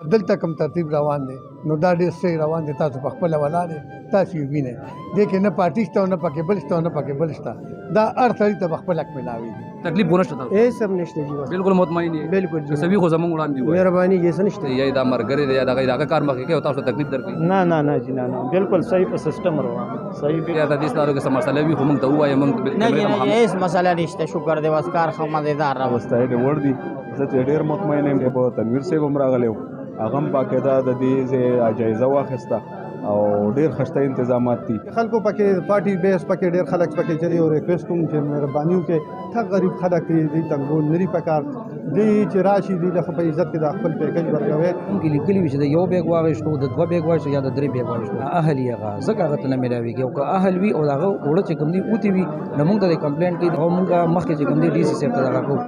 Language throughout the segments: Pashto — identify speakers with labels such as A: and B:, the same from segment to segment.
A: دلته کوم ترتیب روان دی نو دا ډېر صحیح روان دی. تاسو په خپله ولاړ یې، تاسو یې وینئ. دې کې نه پارټي شته او نه پکې بل شته او نه پکې بل شته. دا هر سړي ته په خپل حق ملاوېږي.
B: تکلیف خو نشته تاسو؟
C: هیڅ هم نشته جی. بس
B: بالکل مطمئن یې؟
C: بالکل جی.
B: سوي خو زمونږ وړاندې وایي
C: مهرباني جی څه نشته.
B: یا دا مرګري دی یا دغه کار مخکې کوي او تاسو تکلیف درکوي؟
C: نه نه نه جی نه بالکل صحیح په سیستم روان صحیح.
B: یا د دې ستاسو کې څه مسله وي خو موږ ته ووایه موږ
D: نه جی نه هیڅ مسله نشته. شکر دی بس کار ښه مزېدار راوستی.
E: وسته یې وړ دي. زه چې ډېر مطمئن یم چې په تنویر صاحب هم راغلی و، هغه هم باقاعده د دې جایزه واخیسته او ډېر خشته انتظامات دي.
A: خلکو پکې پارټي بیس پکې ډېر خلک پکې چلی او ریکویسټ کوم چې مهرباني وکړئ ته غریب خلک دي تنګول نری پکار دی چې راشي دي د خپل عزت کې د خپل پیکج ورکوي.
F: کې لیکلي وي چې د یو بیگ واغېستو د دوه بیگ واغېستو یا د درې بیگ واغېستو اهل یې هغه ځکه هغه ته نه میلاوېږي. او که اهل وي او هغه اوړه چې کوم دي اوتې وي نو موږ ته د کمپلینټ کوي او موږ مخکې چې کوم دي ډي سي صاحب ته دغه کوو.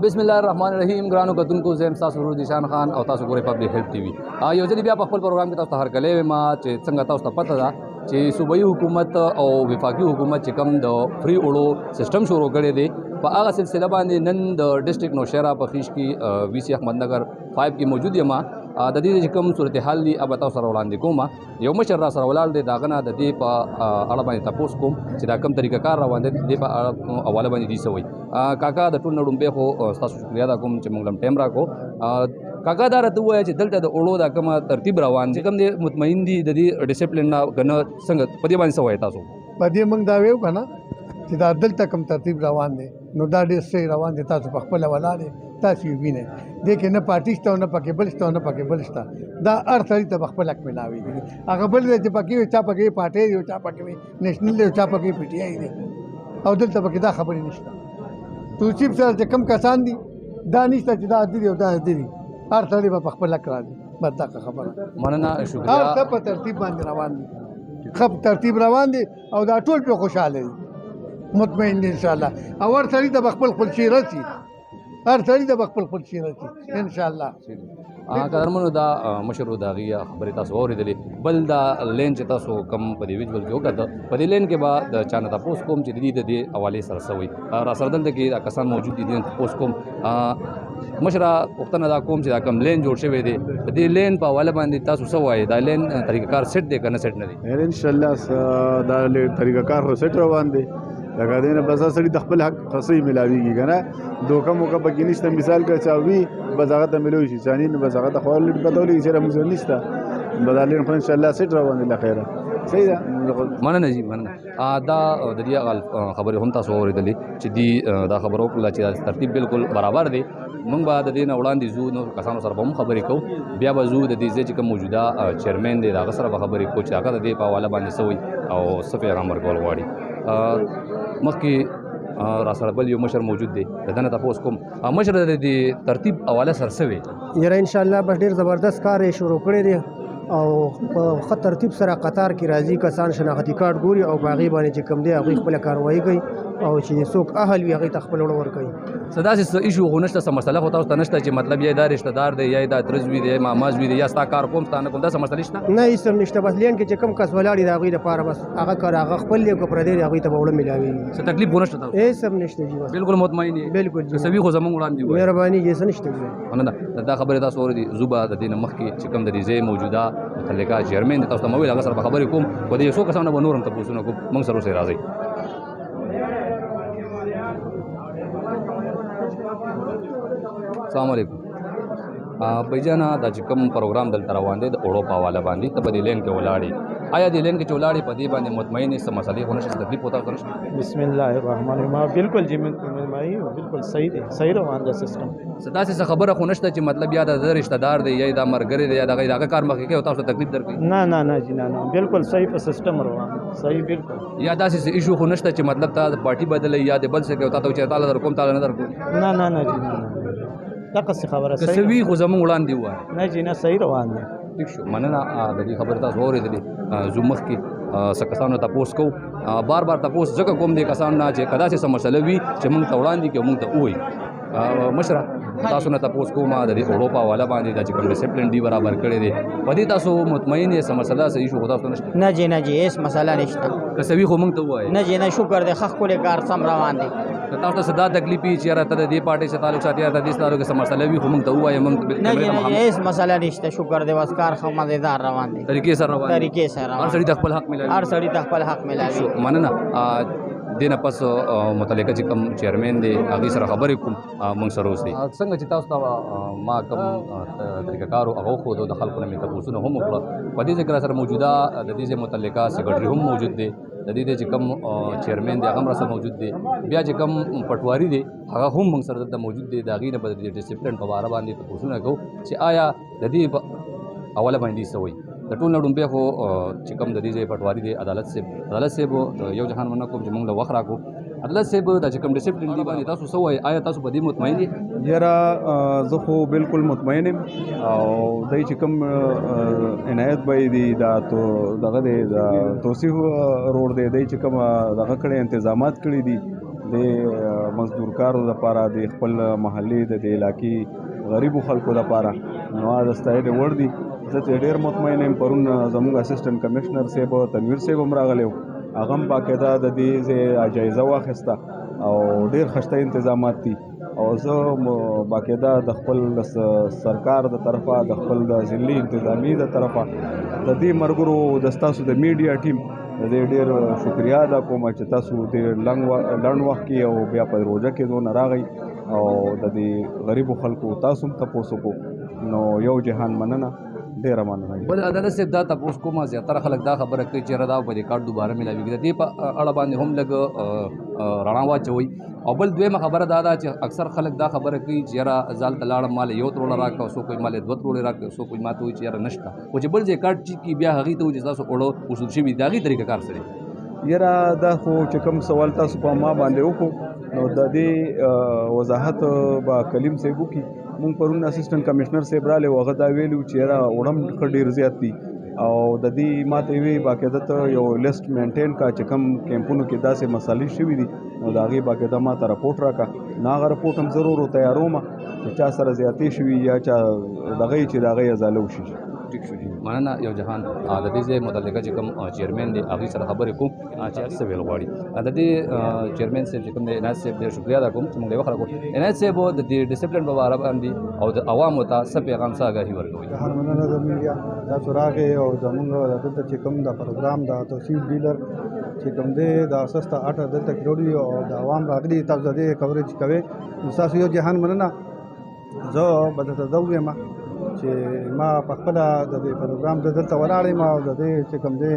B: بسم الله الرحمن الرحیم. ګرانو کتونکو زه یم ستاسو ورور ذیشان خان او تاسو ګورئ پبلک هیلپ ټي وي. یو ځل بیا په خپل پروګرام کې تاسو ته هرکلی وایم چې څنګه تاسو ته پته ده چې صوبایي حکومت او وفاقي حکومت چې کوم د فری اوړو سیستم شروع کړی دی په هغه سلسله باندې نن د ډسټرکټ نوشهره په خیش کې وي سی احمد نگر 5 کې موجود یم. د دې چې کوم صورتحال دی اب تاسو سره وړاندې کوم. یو مشر را سره ولاړ دی داغه نه د دې په اړه باندې تاسو کوم چې دا کوم طریقه کار روان دی د په حواله باندې دي سوی. کاکا د ټول نړمبه خو تاسو شکریا دا کوم چې موږ لم ټیم راکو. کاکا دا راته وایي چې دلته د اوړو دا کوم ترتیب روان چې کوم دی مطمئن دي د دې ډیسپلین نه کنه څنګه په دې باندې سوای تاسو؟
A: په دې موږ دا ویو کنه چې دا دلته کوم ترتیب روان دی نو دا ډېر صحیح روان دی. تاسو په خپله ولاړ یې، تاسو یې وینئ. دې کې نه پارټي شته او نه پکې بل شته او نه پکې بل شته. دا هر سړي ته په خپل حق ملاوېږي. هغه بل دی چې پکې وي چا پکې پارټۍ دی او چا پکې وي نیشنل دی او چا پکې پي ټي آی دی او دلته پکې دا خبرې نشته. توصیف سره چې کم کسان دي دا نشته چې دا عادي دی او دا عادي دی. هر سړي به په خپل حق راځي. بس دا خبره.
B: مننه شکریا.
A: هر څه په ترتیب باندې روان دي. ښه ترتیب روان دي او دا ټول پرې خوشحاله دي مطمئن دي انشاءالله. او هر سړي ته به خپل خپلشي رسي. هر سړي ته به خپل خپلشي رسي انشاءالله.
B: قدرمنو دا مشر د هغې خبرې تاسو واورېدلې. بل دا لین چې تاسو کم په دې ویجوال کې وکړه په دې لین کې به د چا نه تپوس کوم چې د دې حوالې سره سوی را سره دلته کې دا کسان موجود دي دې تپوس کوم. مشره پوښتنه دا کوم چې دا کوم لین جوړ شوی دی په دې لین په حواله باندې تاسو څه وایي دا لین طریقه کار سیټ دی که نه سیټ نه دی؟
E: انشاءالله دا طریقه کار خو سیټ روان دی. لکه دې نه بس سړي د خپل حق خصوصي ملاویږي که نه دوکه موکه پکې نشته. مثال که چا وي بس هغه ته ملوي شي چاني نه بس هغه ته خو الرېډي پته ولګي چې موږ نشته بس دا لین خو انشاءالله سیټ روان دی. له خیره صحیح ده.
B: مننه جی مننه. دا د دې خبرې هم تاسو واورېدلې چې دی دا خبره وکړله چې دا ترتیب بالکل برابر دی. موږ به د دې نه وړاندې ځو نور کسانو سره به هم خبرې کوو. بیا به ځو د دې ځای چې کوم موجوده چیرمین دی د هغه سره به خبرې کوو چې هغه د دې په حواله باندې سوی او څه پیغام ورکول غواړي. مخکې را سره بل یو مشر موجود دی د ده نه تپوس کوم. مشر د دې ترتیب حواله سره څه وی؟
C: یاره انشاءالله بس ډېر زبردست کار یې شروع کړی دی او په ښه ترتیب سره قطار کې راځي کسان شناختي کارت ګوري او په هغې باندې چې کوم دی هغوی خپله کاروایي کوي او چې څوک اهل وي هغې ته خپل وړه ورکوي.
B: څه داسې څه ایشو خو نشته څه مسله خو تاسو ته نشته چې مطلب یا دا رشته دار دی یا دا ترزوي دی مامازوي دی یا ستا کار کوم ستا نه کوم داسې مسلې شته؟
C: نه هېڅ هم نشته. بس لین کې چې کوم کس ولاړ دی د هغوی لپاره بس هغه کار هغه خپل دی او که پردی دی هغوی ته به وړه ملاوېږي.
B: څه تکلیف خو نشته تاسو؟
C: هېڅ هم نشته جي. بس
B: بالکل مطمئن یې؟
C: بالکل جي.
B: سوي خو زموږ وړاندې وایي.
C: مهرباني جي څه نشته جي.
B: مننه. دا خبرې تاسو اورېدې. زه به د دې نه مخکې چې کوم د دې ځای موجوده متعلقه چیرمین دی تاسو ته مې وویل هغه سره به خبرې کوم. په دې څو کسانو به نور هم تپوسونه کوم. موږ سره اوسئ راځئ. السلام علیکم. بھائی جانا دا چې کوم پروګرام دلته روان دی د اوړو په حواله باندې ته په دې لین کې ولاړې آیا دې لین کې چولاړې په دې باندې مطمئن یې څه مسلې خو نشته تکلیف وته خو نشته
G: بسم الله الرحمن الرحیم بالکل جی مای بالکل صحیح دی صحیح روان دی سیستم
B: صدا سي خبره خو نشته چې مطلب یا د رشتہ دار دی یا د مرګري دی یا دغه کار مخکې کوي او تاسو تکلیف درکړي
G: نه جی نه بالکل صحیح په سیستم روان صحیح بالکل
B: یا داسې ایشو خو نشته چې مطلب تا پارټي بدلې یا د بل څه کوي تاسو چې تعالی در کوم تعالی نه در کوم
G: نه جی نه دغه څه خبره
B: که
G: صحیح
B: سوي خو زمونږ وړاندې وای
G: نه جی نه صحیح روان دی
B: ٹھیک شو مننه د دې خبره تاسو اورېدلې زموږ کې سکسانو تاسو کو بار تاسو ځکه کوم دي کسان نه چې کدا څه مسله وي چې موږ ته وړاندې کې موږ ته وایي مشره تاسو نه تاسو کوم د اروپا والا باندې د کوم ډیسپلین دی برابر کړی دی په دې تاسو مطمئن یې مسله صحیح شو تاسو نشته
D: نه جی هیڅ مسله نشته
B: کسوي خو موږ ته وایي
D: نه جی نه شکر دی خخ کولې کار سم روان دی
B: تاسو ته صدا تکلیف یې چې را ته د دې پارټي سره تعلق ساتي د دې سره کې مسله وي خو موږ ته وایي موږ
D: نه جی هیڅ مسله نشته شکر دی بس کار خو مزیدار روان دی
B: طریقې سره روان
D: طریقې سره
B: هر سړي د خپل حق ملایي
D: هر سړي ته خپل حق ملایي
B: مننه دینه پس متعلقه چې کوم چیرمن دی هغه سره خبرې کوم موږ سره اوسې څنګه چې تاسو ته ما کوم طریقه کارو هغه خو د خلکو نه تاسو هم وکړه په دې ځکه سره موجوده د دې متعلقه سیکریټری هم موجود دی د دې چې کوم چیرمن دی هغه هم سره موجود دی بیا چې کوم پټواری دی هغه هم موږ سره دلته موجود دی دا غي نه په ډیسپلین په اړه باندې تاسو نه کو چې آیا د دې اوله باندې سوي د ټول نړۍ به خو چې کوم د دې پټواری دی عدالت سے یو جهان ونه کوم چې موږ له وخت راکو عدالت سے د چې کوم ډیسپلین دی باندې تاسو سوي آیا تاسو په دې مطمئن دي
E: یاره زه خو بالکل مطمئن یم او دای چې کوم عنایت به دی دا تو دغه دی دا توصیف روډ دی دای چې کوم دغه کړي تنظیمات کړي دي د مزدورکارو لپاره د خپل محلي د علاقې غریبو خلکو لپاره نو دا ستایل ور دي زه ډېر مطمئن یم پرون زموږ اسسټنټ کمشنر صاحب تنویر صاحب هم راغلی هغه هم باقاعده د دې جایزه واخیسته او ډېر خشته انتظامات دي او زه باقاعده د خپل سرکار د طرفه د خپل د ضلعي انتظامی د طرفه د دې مرګرو د ستاسو د میډیا ټیم د دې ډېر شکریا ادا کوم چې تاسو د لنډ وخت کې او بیا په روزه کې دونه راغی او د دې غریبو خلکو تاسو هم تاسو کو نو یو جهان مننه ډیر مننه
B: بل عدالت سے دا تاسو کومه زیاتره خلک دا خبره کوي چې ردا په دې کارت دوباره ملاويږي د دې په اړه باندې هم لګ رڼا واچوي او بل دویمه خبره دا چې اکثر خلک دا خبره کوي چې را ځال تلاړ مال یو ترول راکو سو کوئی مال دوه ترول راکو سو کوئی ماته وي چې را نشته او چې بل ځای کارت چې بیا هغه ته چې تاسو اورو اصول شي داغي طریقه کار سره
E: یاره دا خو چې کوم سوال تاسو په ما باندې وکړو نو د دې وضاحت با کلیم صاحب کی مونږ پرون اسسټنټ کمشنر صاحب رااله وغه دا ویلو چې را وړم ډیر زیات دي او د دې ماته وی باقاعده ته یو لیست مینټین کا چې کوم کیمپونو کې داسې مسالې شوي دي نو دا غي باقاعده ماته رپورټ راکا ناغه رپورټ هم ضرور تیاروم چې چا سره زیاتې شوي یا چا دغه چې دغه ازاله وشي
B: ٹھیک شو جی مننه یو جهان د دې متعلقه چې کوم چیرمن دی هغه سره خبرې کوم چې څه ویل غواړي د دې چیرمن صاحب چې کوم دی عنایت صاحب ډېر شکریا ادا کوم چې موږ یو خلکو عنایت صاحب د دې ډیسپلین په اړه باندې او د عوامو ته څه پیغام څه آگاهي ورکوي
A: هر مننه د میډیا دا سراغه او زمونږ دلته چې کوم د پروګرام د توصیف ډیلر چې کوم دی د اساسته 8 دلته کړی او د عوام راغلي تاسو دې کوریج کوي تاسو یو جهان مننه زه بدته دوی ما چې ما په خپل د دې پروګرام د دلته ولاړې ما او د دې چې کوم دی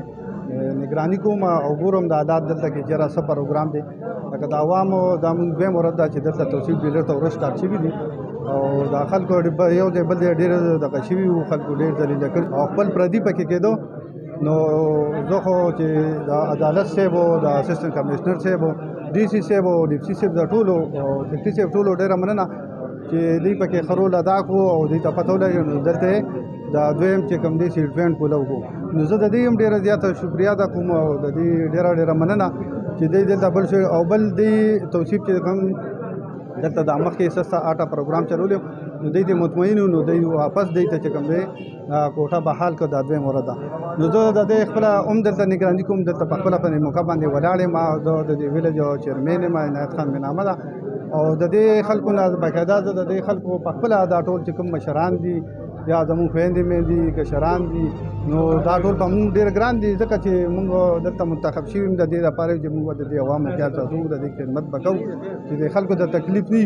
A: نگرانی کوم او ګورم د عادت دلته کې چیرې څه پروګرام دی لکه د عوامو د مونږ به مراد چې دلته توصیف ډیلر ته ورسټارټ شي دي او د خلکو یو ځای بل ډیر د قشوي خلکو ډیر ذلیل کړ او خپل پردي پکې کېدو نو زه خو چې د عدالت صاحب او د اسسټنټ کمشنر صاحب ډي سي صاحب او ډي سي صاحب د ټولو او سیکرټري صاحب ټولو ډیر مننه چې دوی پکې خرول ادا کړو او دوی ته پته ولګي نو دلته دا دویم چې کوم دی سیلټوین کولو کو نو زه د دې هم ډیره زیاته شکریا ادا کوم او د دې ډیره مننه چې دوی دلته بل شي او بل دی توصیف چې کوم دلته د مخکې سستا 8 پروګرام چلول نو دوی دې مطمئن نو دوی واپس دی ته چې کوم دی کوټه بحال کو د دوی مرده نو زه د دې خپل دلته نگرانی کوم دلته په خپل په موقع باندې ولاړې ما د دې ویلج چیرمن ما عنایت خان بنامه ده او د دې خلکو نه باقاعده د دې خلکو په خپل دا ټول چې کوم مشران دي یا زموږ خويندې مې دي کشران دي نو دا ټول په موږ ډېر ګران دي ځکه چې موږ دلته منتخب شوي د دې لپاره چې موږ د دې عوامو خیال ساتو د دې خدمت وکړو چې د خلکو د تکلیف نه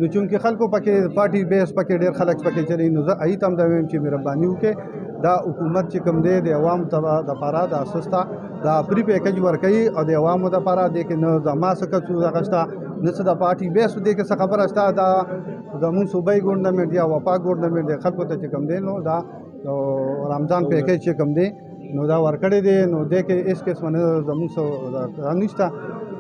A: نو چونکه خلکو پکې پارټي بیس پکې ډېر خلک پکې چلی نو زه ایت هم دا ویم چې مهرباني وکړي
H: دا حکومت چې کوم دی د عوام د پاره د اساستا دا پری پیکج ورکړي او د عوامو د پاره د کې نه د ما څخه څو دغشتا نه څه د پارټي بیس دې کې څه خبره شته دا د مون صوبای ګورنمنت یا وفاق ګورنمنت د خلکو ته چې کوم دی نو دا رمضان پیکج چې کوم دی نو دا ورکړی دی نو د کې اس قسم نه زموږ سره نشته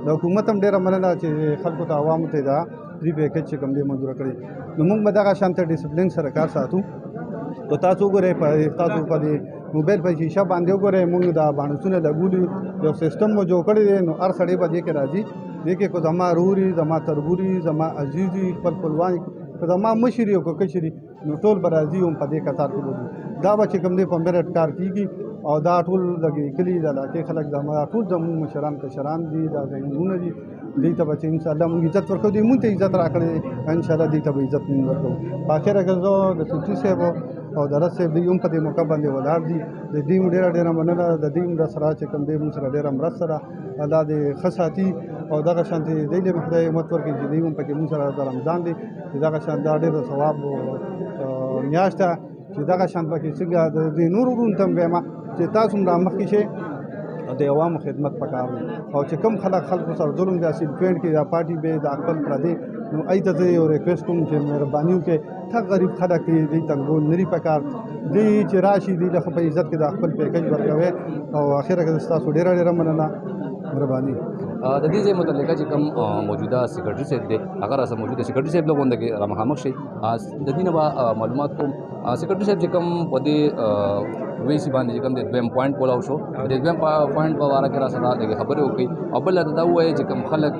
H: د حکومت هم ډیره مننه چې خلکو ته عوامو ته دا پری پیکج چې کوم دی منظور کړی نو موږ به دغه شانته ډیسپلین سره کار ساتو تو تاسو ګورئ تاسو په دې موبایل په شیشه باندې وګورئ موږ دا باندې لګولي یو سیستم مو جوړ کړی دی نو هر سړی به دې کې راځي دې کې کو زما روري زما تربوري زما عزیزي خپل خپلوان زما مشري او کشري نو ټول به راځي هم په دې کتار کې وګوري دا به چې کوم دی په میرټ کار کیږي او دا ټول لګي کلی د علاقې خلک زما ټول زموږ مشران کشران دي دا زموږونه دي دې ته به چې انشاءالله موږ عزت ورکوو دوی موږ ته عزت راکړی انشاءالله دې ته به عزت موږ ورکوو په اخره کې زه د صوفي صاحب او د رس صاحب دوی هم په دې موقع باندې ولاړ دي د دوی هم ډېره مننه د دوی هم سره چې کوم دی موږ سره ډېره مرسته ده الله دې ښه ساتي او دغه شانتې دوی له خدای همت ورکړي چې دوی هم پکې موږ سره د رمضان دی چې دغه شان دا ډېر ثواب میاشت ده چې دغه شان پکې څنګه د نورو ورونو ته هم وایم چې تاسو هم رامخکې شئ د عوامو خدمت پکار دی او چې کوم خلکو سره ظلم دی اسید پینټ کې دا پارټي به د خپل پردي نو ایته زه یو ریکویسټ کوم چې مهرباني وکړئ ته غریب خلک دی تنګول نری پکار دی چې راشي دی د خپل عزت کې د خپل پیکج ورکوي او اخره کې تاسو ډېره مننه مهرباني
B: د دې ځای متعلقه چې کوم موجوده سیکرټري صاحب دی هغه را سره موجوده سیکرټري صاحب له غونډه کې را مخامخ شي د دې نه به معلومات کوم سیکرټري صاحب چې کوم په دې ویسي باندې چې کوم د دویم پوینټ کولاو شو د دویم پوینټ په واره کې را سره د خبرې وکړي او بل دا وایي چې کوم خلک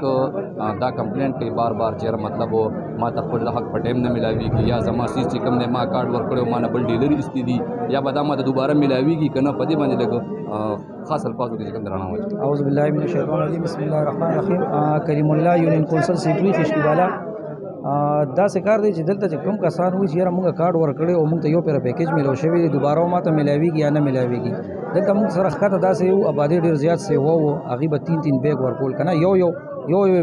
B: دا کمپلینټ کوي بار بار چې مطلب ما ته خپل حق په ټایم نه ملاويږي یا زما سیس چې کوم نه ما کارت ورکړو ما نه بل ډیلر استی دي یا به دا ما ته دوباره ملاويږي کنه په دې باندې لګ خاص الفاظو کې کوم درانه وایي
F: اعوذ بالله من الشیطان الرجیم بسم الله الرحمن الرحیم کریم الله یونین کونسل سیکرټری خشکیوالا دا سکار دی چې دلته چې کوم کسان وي چې یاره موږ کارت ورکړی او موږ ته یو پیر پیکیج ملو شوی دی دوباره ماته ملاویږي یا نه ملاویږي دلته موږ سره ښکته داسې یو آبادي ډېر زیات سیوا وو هغې به 3 بیگ ورکول که نه یو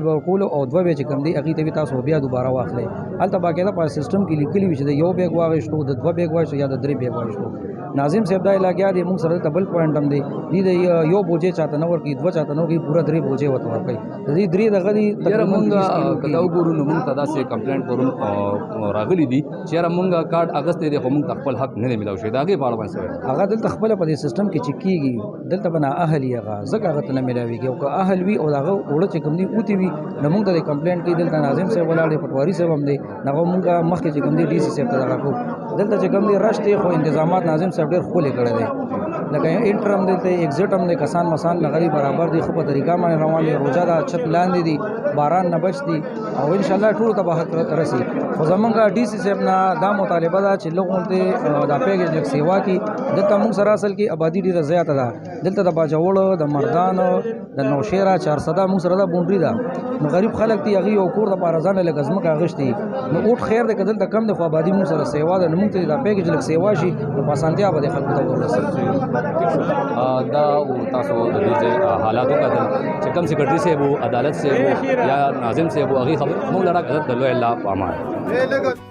F: ورکول او 2 به چې کوم دی هغې ته به تاسو بیا دوباره واخلئ هلته باقاعده په سیسټم کې لیکلي وي چې د 1 بیگ واخیستو د 2 بیگ واخیستو یا د 3 بیگ واخیستو ناظم صاحب دا لګیا دی موږ سره ته بل پوینټ هم دی دې د یو بوجې چاته نه ورکړي 2 چاته نه ورکړي پوره 3 بوجې ورته ورکړي د دې 3 دغه دي
B: یاره مونږ کله وګورو نو مونږ ته داسې کمپلینټ ورون راغلي دي چې یاره مونږ کارت اغستې دی خو مونږ ته خپل حق نه دی ملاو شوی د هغې په اړه باندې
F: هغه دلته خپله په دې سیسټم کې چې کېږي دلته به نا اهل یې هغه ځکه هغه ته نه ملاویږي او که اهل وي او د هغه اوړه چې کوم دي اوتې وي نو مونږ ته د کمپلینټ کوي دلته ناظم صاحب ولاړ دی پټواري صاحب هم دی هغه مونږ مخکې چې کوم دی ډي سي صاحب ته دغه کړو دلته چې کوم دی رش دی خو انتظامات ناظم صاحب ډېر ښکلي کړی دی لکه انټر هم دلته ایگزټ هم دی کسان مسان لغري برابر دی خو په طریقه باندې روان دي روزه دا چت لاندې دي باران نه بچ دي او ان شاء الله ټول ته به حق رسي خو زمونږ ډي سي صاحب نه دا مطالبه ده چې لوګون ته دا پیکیج لږ سیوا کی دلته موږ سره اصل کې آبادی ډېره زیاته ده دلته د باجوړ د مردان د نوشیرا 400 موږ سره دا بونډري ده نو غریب خلک دي هغه یو کور د پارزان لږ ځمکه اغشتي نو اوټ خیر ده کدل ته کم د خو آبادی موږ سره سیوا ده نو موږ ته دا پیکیج لږ سیوا شي نو په اسانتیا به خلکو ته ورسي
B: دا تاسو د دې حالاتو کتل چې کوم سیکرټري صاحب عدالت صاحب یا ناظم صاحب هغه خبر موږ لړا کړل د لوی الله په امان